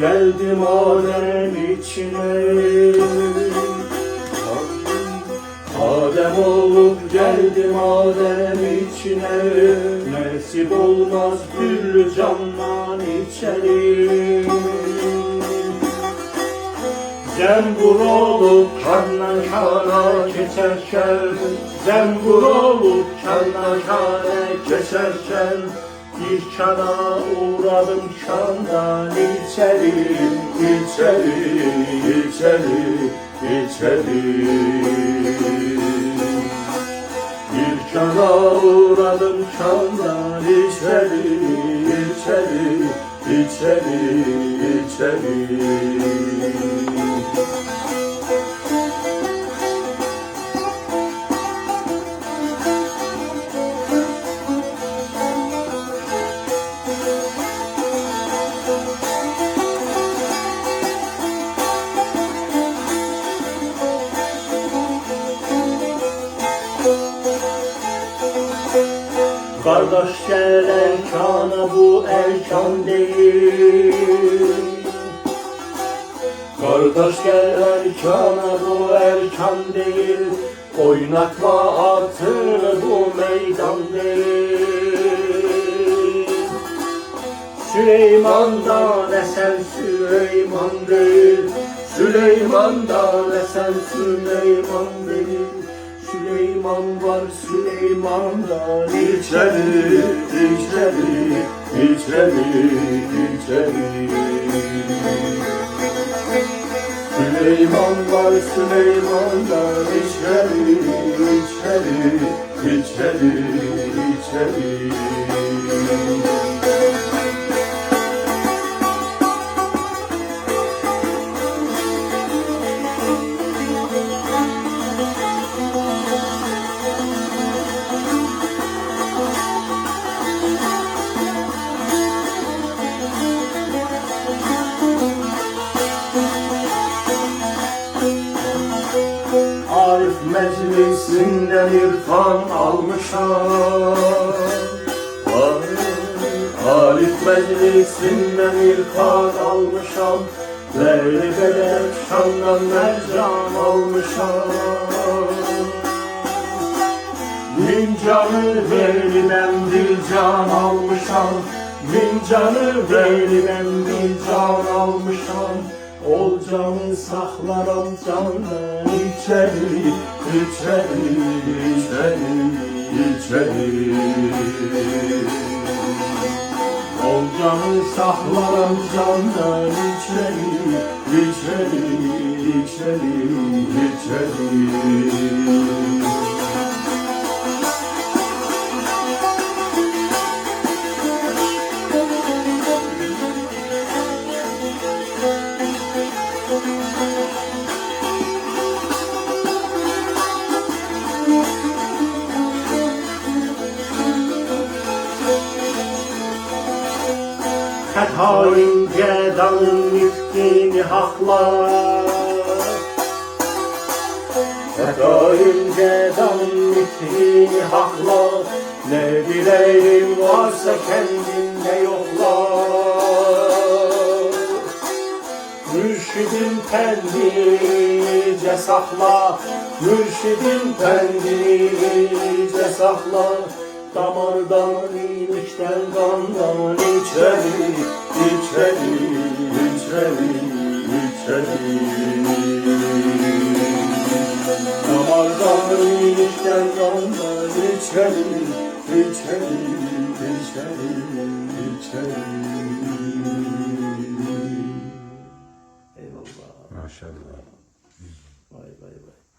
geldim alem içine. Adem olup geldim alem içine. Nasip olmaz gül candan içeri. Zembur olup kandan kana geçerken, zembur olup kandan kana geçerken, bir kana uğradım kandan içeri, içeri, içeri, içeri. Bir kana uğradım kandan içeri, içeri, içeri, içeri. Kardeş gel erkana, bu erkan değil. Kardeş gel erkana, bu erkan değil. Oynatma atını, bu meydan değil. Süleyman'dan esen Süleyman değil. Süleyman'dan esen Süleyman değil. Süleyman var Süleyman'dan içeri, içeri, içeri, içeri. Süleyman var Süleyman'dan içeri, içeri, içeri, içeri. Arif meclisinden irfan almışam. Arif meclisinden irfan almışam. Leyli bedel şandan mercan almışam. Bin canı verilmem bir can almışam. Bin canı verilmem bir can almışam. Ol canı saklaram candan içeri, içeri, içeri, içeri. Ol canı saklaram candan içeri, içeri, içeri, içeri. Haince dalın miskini haklar. Haince dalın miskini haklar. Ne dileğim varsa kendinde yoklar. Mürşidin pendirice sakla. Mürşidin pendirice sakla. Damardan imişten kandan içeri, içeri, içeri, içeri. Damardan imişten kandan içeri, içeri, içeri, içeri. Eyvallah. Maşallah. Vay vay vay.